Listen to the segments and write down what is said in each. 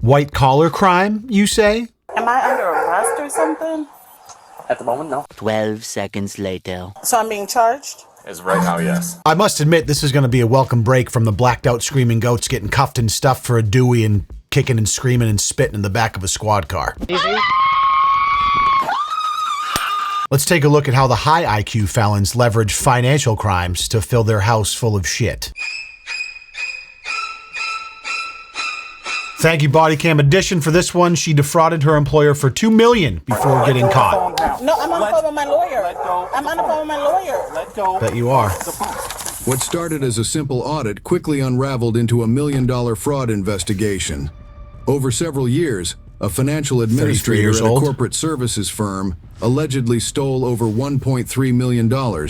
White collar crime, you say? Am I under arrest or something? At the moment, no. 12 seconds later. So I'm being charged? As of right now, yes. I must admit, this is going to be a welcome break from the blacked out screaming goats getting cuffed and stuffed for a Dewey and kicking and screaming and spitting in the back of a squad car. Let's take a look at how the high IQ felons leverage financial crimes to fill their house full of shit. Thank you, Bodycam Edition. For this one, she defrauded her employer for $2 million before getting caught. No, I'm on the phone with my lawyer. I'm on the phone with my lawyer. Let go. Bet you are. What started as a simple audit quickly unraveled into $1 million fraud investigation. Over several years, a financial administrator at a corporate services firm allegedly stole over $1.3 million,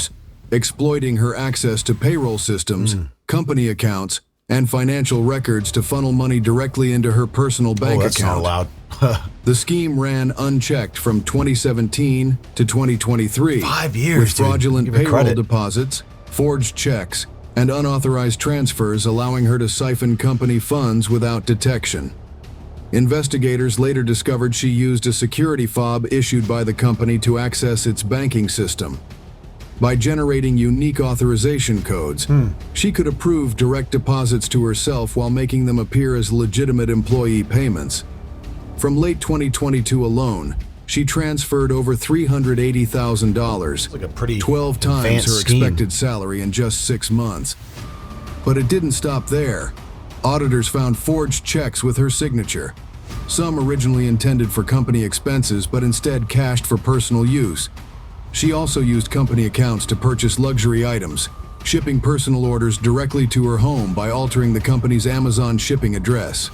exploiting her access to payroll systems, company accounts, and financial records to funnel money directly into her personal bank that's account. not allowed. The scheme ran unchecked from 2017 to 2023. 5 years, with fraudulent dude. Give her payroll credit. deposits, forged checks, and unauthorized transfers, allowing her to siphon company funds without detection. Investigators later discovered she used a security fob issued by the company to access its banking system. By generating unique authorization codes, she could approve direct deposits to herself while making them appear as legitimate employee payments. From late 2022 alone, she transferred over $380,000, like a pretty 12 times advanced her scheme. expected salary in just 6 months. But it didn't stop there. Auditors found forged checks with her signature. Some originally intended for company expenses, but instead cashed for personal use. She also used company accounts to purchase luxury items, shipping personal orders directly to her home by altering the company's Amazon shipping address.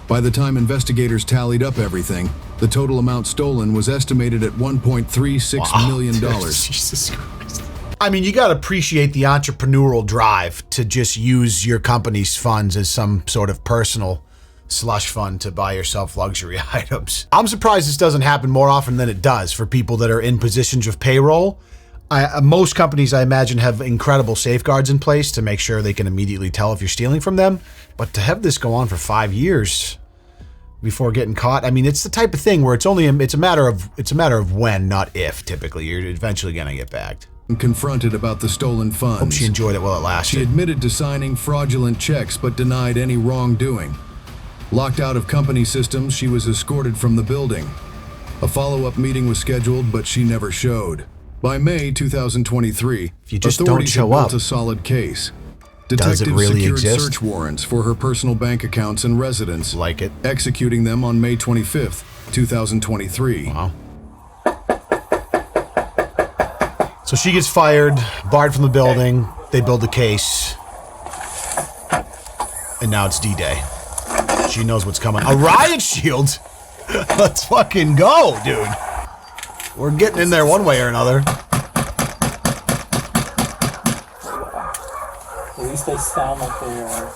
By the time investigators tallied up everything, the total amount stolen was estimated at $1.36 million. Jesus Christ. I mean, you got to appreciate the entrepreneurial drive to just use your company's funds as some sort of personal slush fund to buy yourself luxury items. I'm surprised this doesn't happen more often than it does for people that are in positions of payroll. Most companies, I imagine, have incredible safeguards in place to make sure they can immediately tell if you're stealing from them. But to have this go on for 5 years before getting caught, I mean, it's the type of thing where it's a matter of when, not if. Typically, you're eventually gonna get bagged. Confronted about the stolen funds. Hope she enjoyed it while it lasted. She admitted to signing fraudulent checks but denied any wrongdoing. Locked out of company systems, she was escorted from the building. A follow-up meeting was scheduled, but she never showed. By May 2023, If you just authorities don't show had built up, a solid case. does it Detectives really secured exist? search warrants for her personal bank accounts and residence, Like it. executing them on May 25th, 2023. Wow. So she gets fired, barred from the building, they build a case, and now it's D-Day. She knows what's coming. A riot shield? Let's fucking go, dude. We're getting in there one way or another. At least they sound like they are.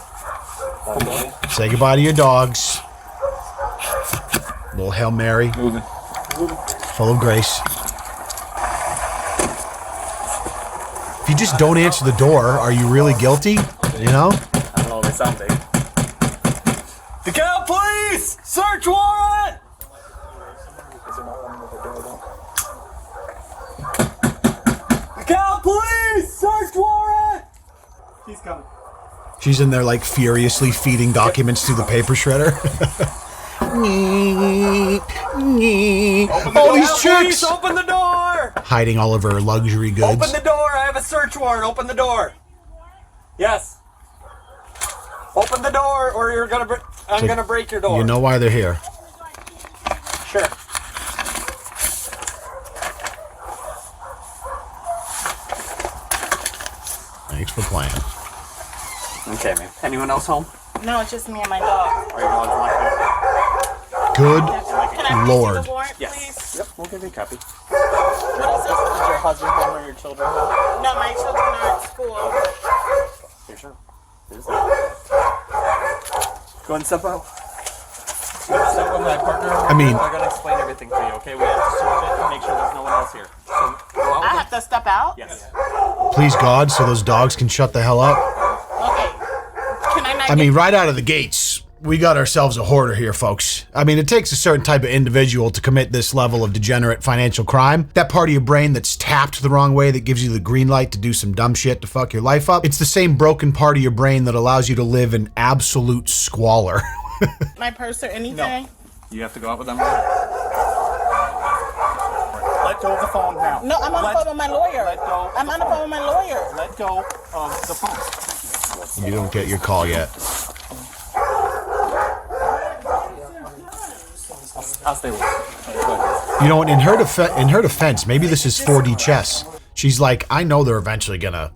Okay. Say goodbye to your dogs. Little Hail Mary. Moving. Full of grace. If you just don't answer the door, are you really guilty? You know? I don't know, they sound big. The Cal Police! Search warrant! The Cal Police! Search warrant! He's coming. She's in there like furiously feeding documents through the paper shredder. All these chicks Open the door! hiding all of her luxury goods. Open the door! I have a search warrant! Open the door! Yes. Open the door, or you're gonna. I'm gonna break your door. You know why they're here. Sure. Thanks for playing. Okay, man. Anyone else home? No, it's just me and my dog. Are your dogs locked Good Can I Lord. see the warrant, Yes. please? Yep, we'll give you a copy. What is this? Is your husband home or your children home? No, my children are at school. Here, sure. Here's that. Go and step out. Step with my partner. I mean- I'm gonna explain everything to you, okay? We have to search it and make sure there's no one else here. So, go out. I have to step out? Yes. Please God, so those dogs can shut the hell up. Okay. Can I not I mean, right out of the gates, we got ourselves a hoarder here, folks. I mean, it takes a certain type of individual to commit this level of degenerate financial crime. That part of your brain that's tapped the wrong way that gives you the green light to do some dumb shit to fuck your life up. It's the same broken part of your brain that allows you to live in absolute squalor. My purse or anything? No. You have to go out with them. Let go of the phone now. No, I'm on the phone with my lawyer. Let go. I'm on the phone with my lawyer. Let go of the phone. You don't get your call yet. I'll stay with you. You know, in her defense, maybe this is 4D chess. She's like, I know they're eventually gonna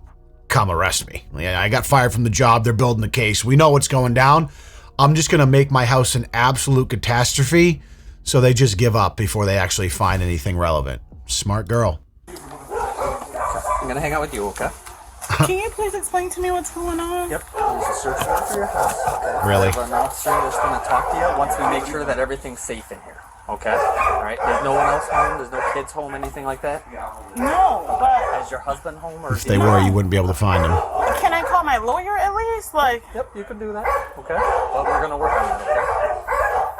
come arrest me. Yeah, I got fired from the job. They're building the case. We know what's going down. I'm just gonna make my house an absolute catastrophe, so they just give up before they actually find anything relevant. Smart girl. I'm gonna hang out with you, okay? Can you please explain to me what's going on? Yep. There's a search warrant for your house. Okay. Really? We have an officer that's gonna talk to you once we make sure that everything's safe in here. Okay? Alright? There's no one else home? There's no kids home? Anything like that? No, but Is your husband home? Or If they were, you wouldn't be able to find them. can I call my lawyer at least? Like, Yep, you can do that. Okay? But we're gonna work on it, okay?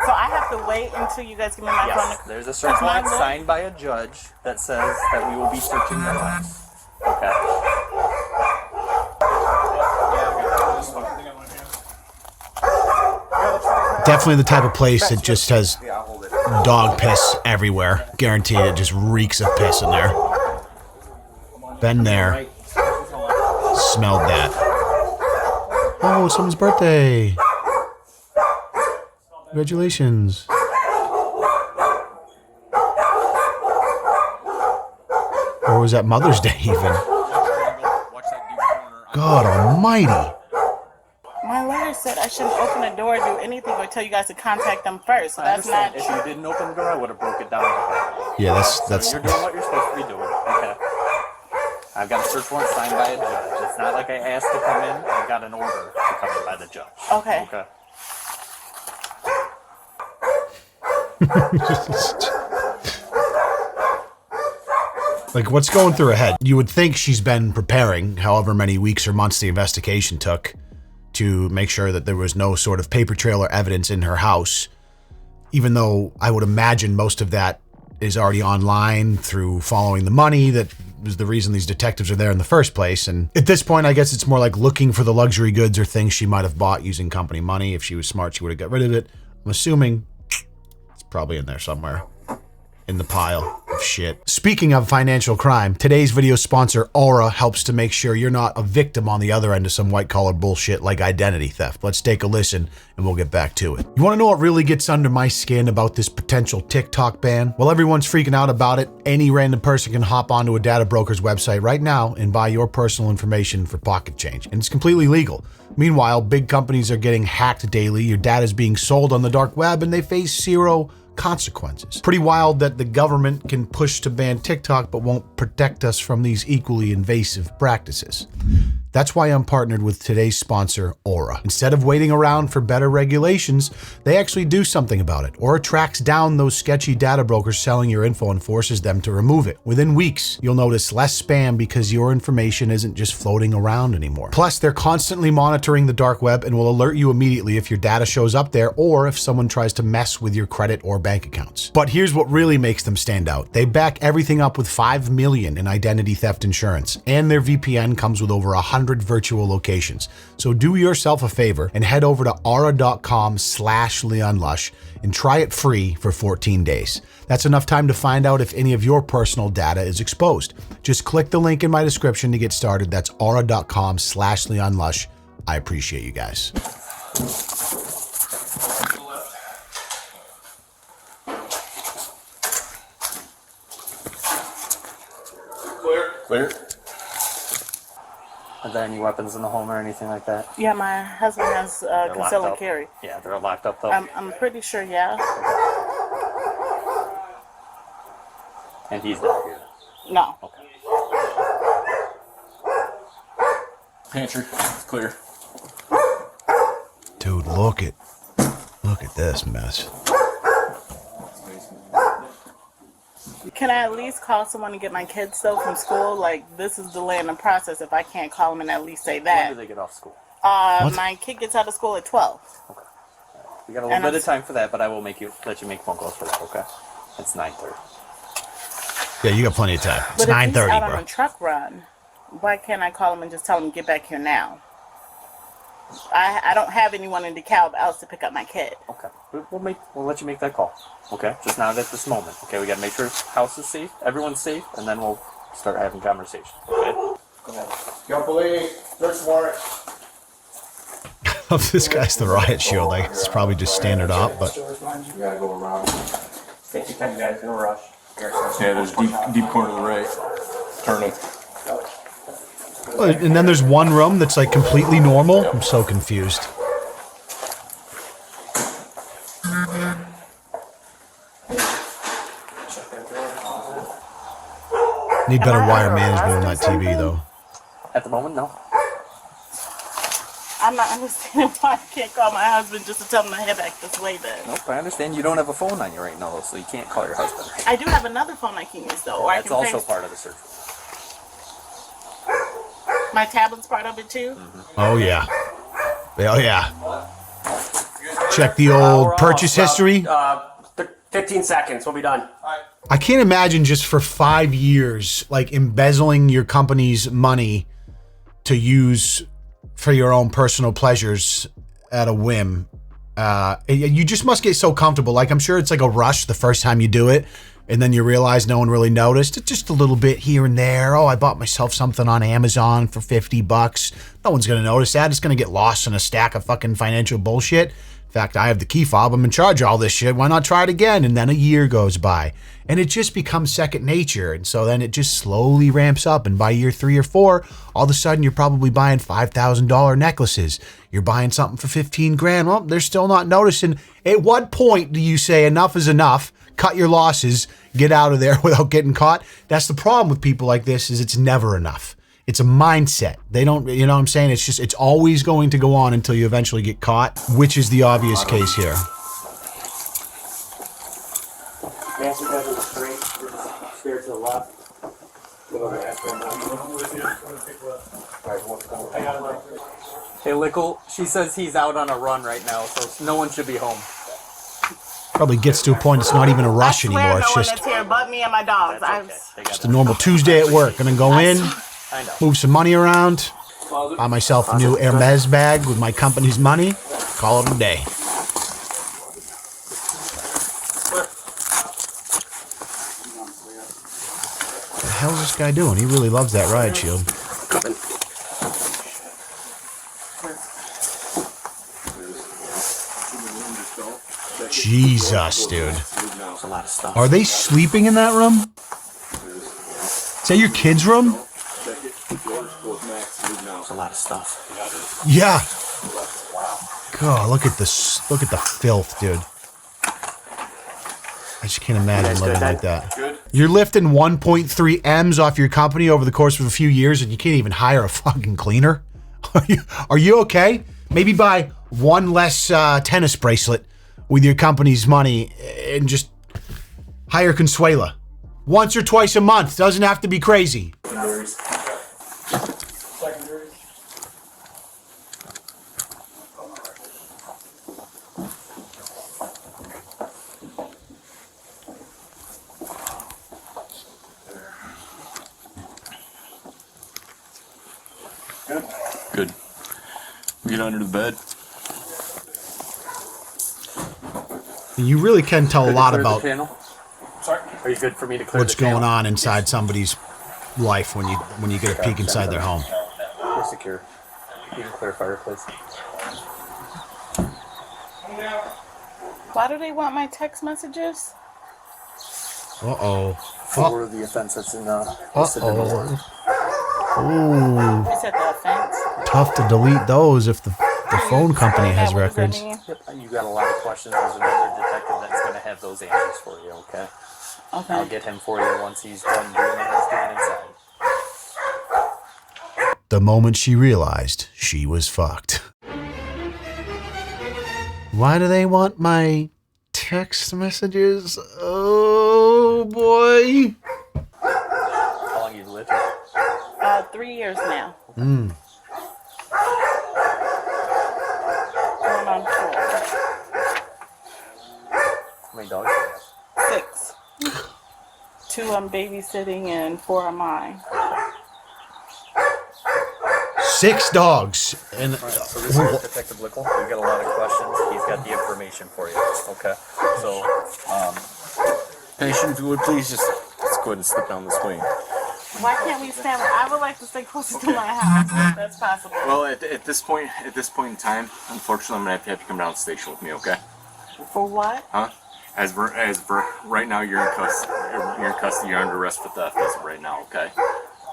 so I have to wait until you guys give me my phone. Yes. There's a search warrant signed by a judge that says that we will be searching your house. Okay? Definitely the type of place that just has dog piss everywhere. Guaranteed it just reeks of piss in there. Been there. Smelled that. Oh, it's someone's birthday. Congratulations. Or was that Mother's Day even? God almighty. My lawyer said I shouldn't open the door or do anything or tell you guys to contact them first. So I that's not understand. If true. you didn't open the door, I would have broke it down. Yeah, that's You're doing what you're supposed to be doing. Okay. I've got a search warrant signed by a judge. It's not like I asked to come in. I got an order to come in by the judge. Okay. Okay. like, what's going through her head? You would think she's been preparing however many weeks or months the investigation took to make sure that there was no sort of paper trail or evidence in her house, even though I would imagine most of that is already online through following the money that was the reason these detectives are there in the first place. And at this point, I guess it's more like looking for the luxury goods or things she might have bought using company money. If she was smart, she would have got rid of it. I'm assuming it's probably in there somewhere in the pile of shit. Speaking of financial crime, today's video sponsor, Aura, helps to make sure you're not a victim on the other end of some white-collar bullshit like identity theft. Let's take a listen and we'll get back to it. You want to know what really gets under my skin about this potential TikTok ban? Well, everyone's freaking out about it. Any random person can hop onto a data broker's website right now and buy your personal information for pocket change, and it's completely legal. Meanwhile, big companies are getting hacked daily, your data is being sold on the dark web, and they face zero consequences. Pretty wild that the government can push to ban TikTok but won't protect us from these equally invasive practices. That's why I'm partnered with today's sponsor, Aura. Instead of waiting around for better regulations, they actually do something about it. Aura tracks down those sketchy data brokers selling your info and forces them to remove it. Within weeks, you'll notice less spam because your information isn't just floating around anymore. Plus, they're constantly monitoring the dark web and will alert you immediately if your data shows up there or if someone tries to mess with your credit or bank accounts. But here's what really makes them stand out. They back everything up with $5 million in identity theft insurance, and their VPN comes with over 100 virtual locations. So do yourself a favor and head over to aura.com/LeonLush and try it free for 14 days. That's enough time to find out if any of your personal data is exposed. Just click the link in my description to get started. That's aura.com/LeonLush. I appreciate you guys. Clear. Are there any weapons in the home or anything like that? Yeah, my husband has They're locked concealed up? carry. Yeah, they're locked up though. I'm pretty sure, yeah. And he's not here. No. Okay. Pantry, it's clear. Dude, look at this mess. Can I at least call someone to get my kids though from school? Like, this is delaying the process if I can't call them and at least say When that. do they get off school? What? My kid gets out of school at 12. Okay. You got a little bit of time for that, but I will let you make phone calls for that, okay? It's 9:30. Yeah, you got plenty of time. It's But if 9:30, he's out bro. on a truck run, why can't I call him and just tell him get back here now? I don't have anyone in DeKalb else to pick up my kid. Okay. We'll let you make that call. Okay? Just not at this moment. Okay, we gotta make sure the house is safe, everyone's safe, and then we'll start having conversation. Okay? Go ahead. Yo, police, search warrant. This guy's the riot shield. Like, it's probably just standard up, but You gotta go around. Take your time, guys. No rush. Yeah, there's deep corner to the right. Turn it. and then there's one room that's like completely normal. I'm so confused. Need better wire management on that TV though. At the moment, no. I'm not understanding why I can't call my husband just to tell him to head back this way then. Nope, I understand you don't have a phone on you right now, so you can't call your husband. I do have another phone I can use though. Or That's I can also face- part of the search. My tablet's part of it too? Oh yeah. Oh yeah. Check the old purchase history. 15 seconds, we'll be done. I can't imagine just for 5 years, like embezzling your company's money to use for your own personal pleasures at a whim. You just must get so comfortable. Like, I'm sure it's like a rush the first time you do it, and then you realize no one really noticed. It's just a little bit here and there. Oh, I bought myself something on Amazon for $50. No one's going to notice that. It's going to get lost in a stack of fucking financial bullshit. In fact, I have the key fob. I'm in charge of all this shit. Why not try it again? And then a year goes by. And it just becomes second nature. And so then it just slowly ramps up. And by year 3 or 4, all of a sudden you're probably buying $5,000 necklaces. You're buying something for 15 grand. Well, they're still not noticing. At what point do you say enough is enough? Cut your losses, get out of there without getting caught? That's the problem with people like this, is it's never enough. It's a mindset. They don't, you know what I'm saying? It's just, it's always going to go on until you eventually get caught, which is the obvious case here. Master bedroom straight, stairs to the left. Hey, Lickle, she says he's out on a run right now, so no one should be home. Probably gets to a point it's not even a rush I swear anymore. no It's one just, that's here but me and my dogs. just a normal Tuesday at work. Gonna go in, I know. move some money around, buy myself a new Hermes bag with my company's money, call it a day. What the hell is this guy doing? He really loves that riot shield. Jesus, dude. There's a lot of stuff. Are they sleeping in that room? Is that your kid's room? There's a lot of stuff. Yeah. God, look at this. Look at the filth, dude. I just can't imagine living like that. You're lifting 1.3 M's off your company over the course of a few years, and you can't even hire a fucking cleaner? Are you okay? Maybe buy one less tennis bracelet with your company's money and just hire Consuela. Once or twice a month. Doesn't have to be crazy. Good. We get under the bed. You really can tell a lot about Sorry? Are you good for me to clear what's the channel? going on inside somebody's life when you get a peek inside their home. We're secure. You can clear fireplace. Why do they want my text messages? Uh-oh. For the offense that's in listed in the warrant. Ooh. You said the offense. Tough to delete those if the phone company has What does that records. mean? Yep, you got a lot of questions. There's another detective that's going to have those answers for you, okay? I'll Okay. get him for you once he's done doing what he's doing inside. The moment she realized she was fucked. Why do they want my text messages? Oh boy. How long you lived here? 3 years now. Going on 4. How many dogs do you have? 6. 2 I'm babysitting and 4 are mine. 6 dogs. And So this is Detective Lickle. We got a lot of questions. He's got the information for you. Okay. So, patient, if you would please just let's go ahead and step down this way. Why can't we stand? I would like to stay closer to my house if that's possible. Well, at this point in time, unfortunately, I'm gonna have to come down to the station with me. Okay? For what? Huh? As for right now, you're in custody. You're in custody. You're under arrest for theft as of right now. Okay?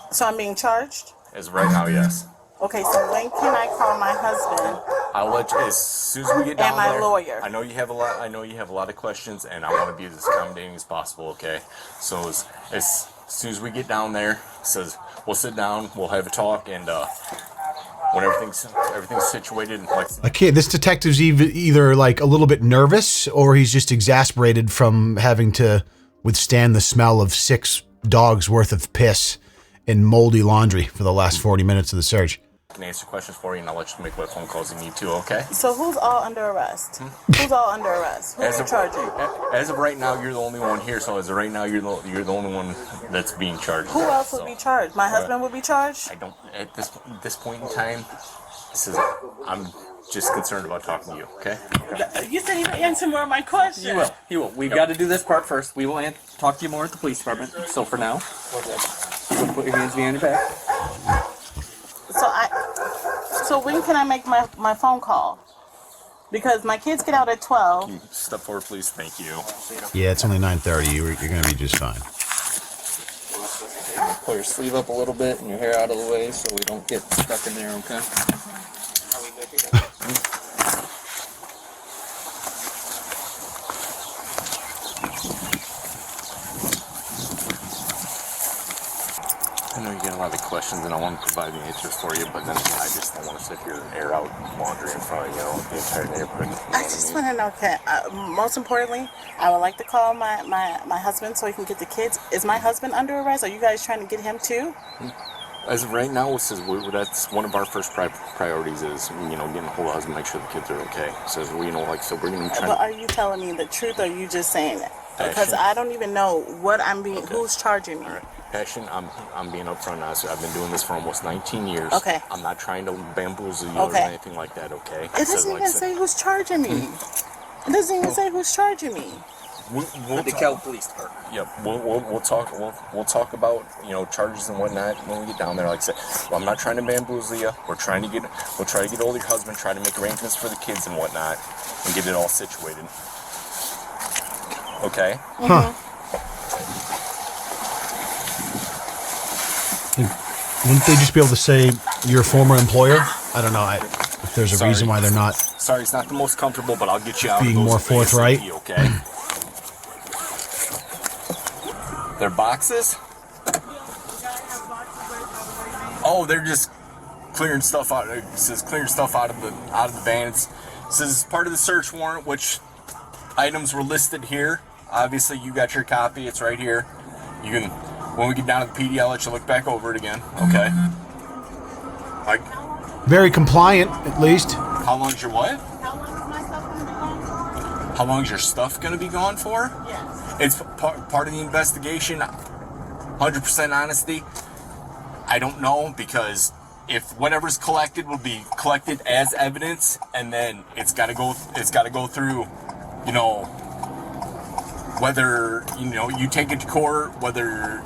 So I'm being charged? As of right now, yes. Okay, so when can I call my husband? I'll let you as soon as we get down And my there. lawyer. I know you have a lot. I know you have a lot of questions, and I want to be as accommodating as possible. Okay? So as soon as we get down there, says we'll sit down, we'll have a talk, and when everything's situated, like okay, this detective's either like a little bit nervous, or he's just exasperated from having to withstand the smell of 6 dogs worth of piss and moldy laundry for the last 40 minutes of the search. I can answer questions for you, and I'll let you make what phone calls you need to. Okay? So who's all under arrest? Who's all under arrest? Who are you charging? As of right now, you're the only one here. So as of right now, you're the only one that's being charged. Who else would be charged? My husband would be charged? I don't at this point in time. I'm just concerned about talking to you. Okay? You said you would answer more of my questions. He will. He will. We've got to do this part first. We will talk to you more at the police department. So for now, put your hands behind your back. So when can I make my phone call? Because my kids get out at 12. Can you step forward, please? Thank you. Yeah, it's only 9:30. You're going to be just fine. Pull your sleeve up a little bit and your hair out of the way so we don't get stuck in there, okay? I know you get a lot of questions, and I want to provide the answers for you, but then I just don't want to sit here and air out laundry in front of the entire neighborhood. I just want to know, most importantly, I would like to call my husband so he can get the kids. Is my husband under arrest? Are you guys trying to get him too? As of right now, it says that's one of our first priorities is, getting a hold of husband, make sure the kids are okay. So, we're going to try. But are you telling me the truth, or are you just saying it? Because Passion. I don't even know what I'm being. Okay. Who's charging me? All right. Passion, I'm being upfront and honest. I've been doing this for almost 19 years. Okay. I'm not trying to bamboozle you or anything like that, okay? It doesn't even say who's charging me. It doesn't even say who's charging me. We'll the DeKalb Police Department. Yep, we'll talk about charges and whatnot when we get down there. Like I said, I'm not trying to bamboozle you. We'll try to get hold of your husband, try to make arrangements for the kids and whatnot, and get it all situated. Okay. Huh. Wouldn't they just be able to say your former employer? I don't know. If there's a reason why they're not. Sorry, it's not the most comfortable, but I'll get you out. Being of those more forthright. ASAP, okay. Their boxes? Oh, they're just clearing stuff out. It says clearing stuff out of the van. It says it's part of the search warrant, which items were listed here. Obviously, you got your copy. It's right here. You can, when we get down to the PD, I'll let you look back over it again. Okay. Very compliant, at least. How long's your what? How long is my stuff going to be gone? How long's your stuff going to be gone for? Yes. It's part of the investigation. 100% honesty. I don't know, because if whatever's collected will be collected as evidence, and then it's got to go through, whether you take it to court, whether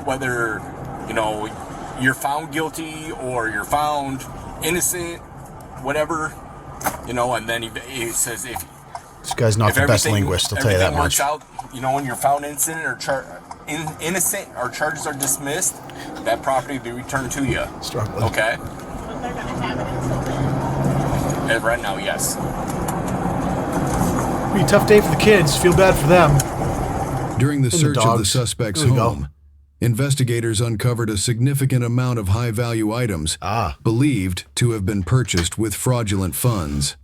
whether you're found guilty or you're found innocent, whatever, and then he says if this guy's not the best linguist, I'll tell you that much. Out, when you're found innocent innocent or charges are dismissed, that property will be returned to you. Struggling. Okay? But they're going to have it until then. Right now, yes. Be a tough day for the kids. Feel bad for them. During the And the search of the dogs. suspect's There we go. home, investigators uncovered a significant amount of high-value items believed to have been purchased with fraudulent funds.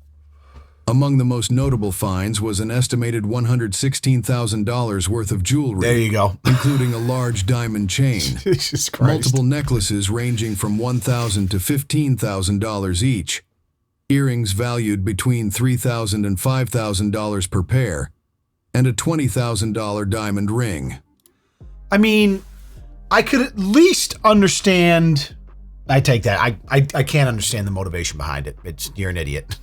Among the most notable finds was an estimated $116,000 worth of jewelry. There you go. Including a large diamond chain. Jesus Christ. Multiple necklaces ranging from $1,000 to $15,000 each. earrings valued between $3,000 and $5,000 per pair, and a $20,000 diamond ring. I mean, I could at least understand. I take that. I can't understand the motivation behind it. You're an idiot.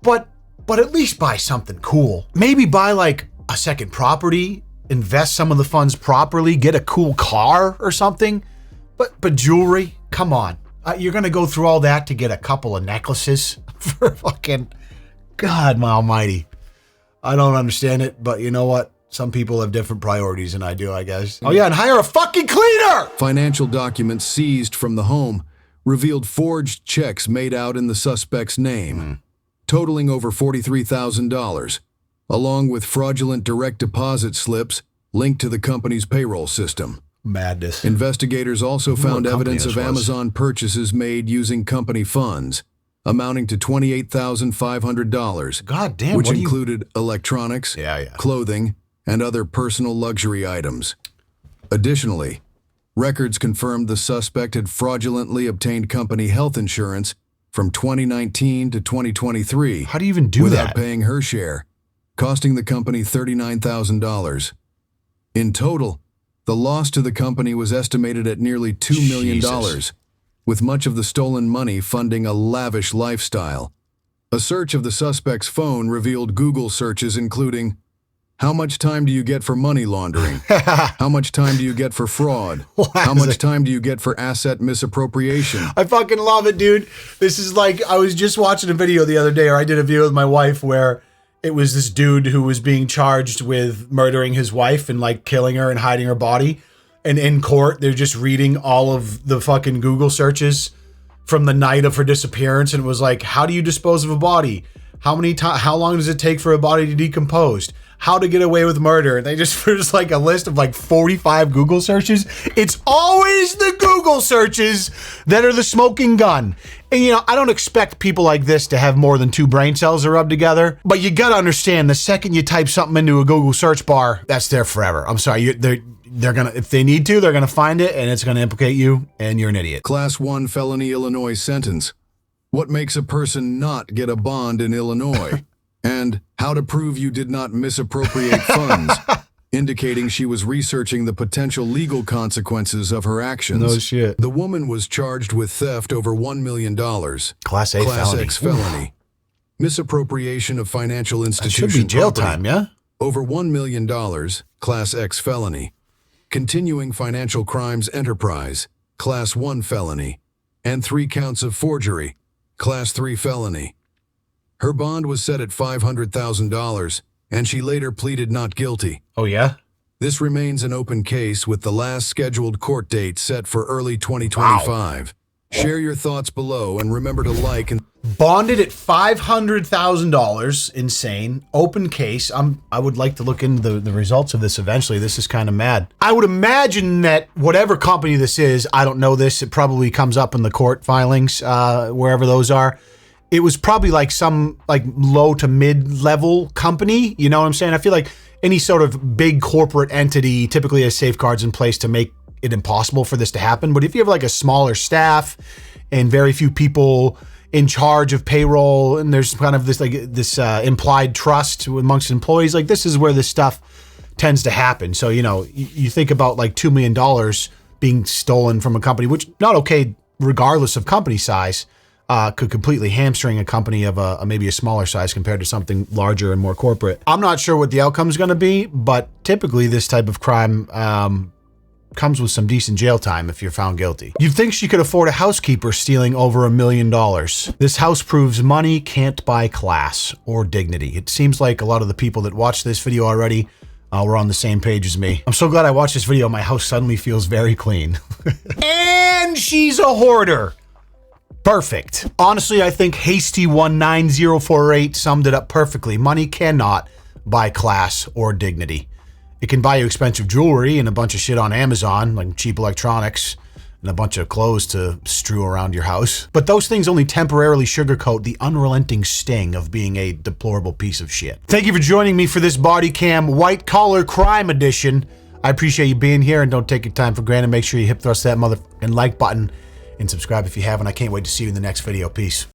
But at least buy something cool. Maybe buy like a second property, invest some of the funds properly, get a cool car or something. But jewelry, come on. You're gonna go through all that to get a couple of necklaces for fucking God almighty. I don't understand it, but you know what? Some people have different priorities than I do, I guess. Oh yeah, and hire a fucking cleaner! Financial documents seized from the home revealed forged checks made out in the suspect's name, totaling over $43,000, along with fraudulent direct deposit slips linked to the company's payroll system. Madness. Investigators also found evidence of this was. Amazon purchases made using company funds, amounting to $28,500, God damn, which what do you- included electronics, Yeah. clothing, and other personal luxury items. Additionally, records confirmed the suspect had fraudulently obtained company health insurance from 2019 to 2023 How do you even do without that? paying her share, costing the company $39,000. In total, the loss to the company was estimated at nearly $2 million, Jesus. with much of the stolen money funding a lavish lifestyle. A search of the suspect's phone revealed Google searches including, "How much time do you get for money laundering? How much time do you get for fraud? How much time do you get for asset misappropriation?" I fucking love it, dude. This is like, I was just watching a video the other day, or I did a video with my wife where it was this dude who was being charged with murdering his wife and like killing her and hiding her body. And in court, they're just reading all of the fucking Google searches from the night of her disappearance. And it was like, how do you dispose of a body? How long does it take for a body to decompose? How to get away with murder? And they just, there's like a list of like 45 Google searches. It's always the Google searches that are the smoking gun. And you know, I don't expect people like this to have more than 2 brain cells to rub together, but you gotta understand, the second you type something into a Google search bar, that's there forever. I'm sorry, they're gonna, if they need to, they're gonna find it and it's gonna implicate you and you're an idiot. Class 1 felony Illinois sentence. What makes a person not get a bond in Illinois? And how to prove you did not misappropriate funds, indicating she was researching the potential legal consequences of her actions. No shit. The woman was charged with theft over $1 million. Class A Class felony. X felony. Misappropriation of financial That institution should be jail property. time, yeah? Over $1 million. Class X felony. Continuing financial crimes enterprise. Class 1 felony. And 3 counts of forgery. Class 3 felony. Her bond was set at $500,000, and she later pleaded not guilty. Oh yeah? This remains an open case with the last scheduled court date set for early 2025. Share your thoughts below and remember to like and Bonded at $500,000, insane. Open case. I would like to look into the results of this eventually. This is kind of mad. I would imagine that whatever company this is, I don't know this, it probably comes up in the court filings, wherever those are. It was probably like some like low to mid-level company. You know what I'm saying? I feel like any sort of big corporate entity typically has safeguards in place to make it impossible for this to happen. But if you have like a smaller staff and very few people in charge of payroll, and there's kind of this implied trust amongst employees, like this is where this stuff tends to happen. So, you know, you think about like $2 million being stolen from a company, which not okay regardless of company size, could completely hamstring a company of maybe a smaller size compared to something larger and more corporate. I'm not sure what the outcome is going to be, but typically this type of crime comes with some decent jail time if you're found guilty. You'd think she could afford a housekeeper stealing over $1 million. This house proves money can't buy class or dignity. It seems like a lot of the people that watched this video already were on the same page as me. I'm so glad I watched this video. My house suddenly feels very clean. And she's a hoarder. Perfect. Honestly, I think Hasty19048 summed it up perfectly. Money cannot buy class or dignity. It can buy you expensive jewelry and a bunch of shit on Amazon, like cheap electronics, and a bunch of clothes to strew around your house. But those things only temporarily sugarcoat the unrelenting sting of being a deplorable piece of shit. Thank you for joining me for this Bodycam White Collar Crime Edition. I appreciate you being here, and don't take your time for granted. Make sure you hip thrust that motherfucking like button and subscribe if you haven't. I can't wait to see you in the next video. Peace.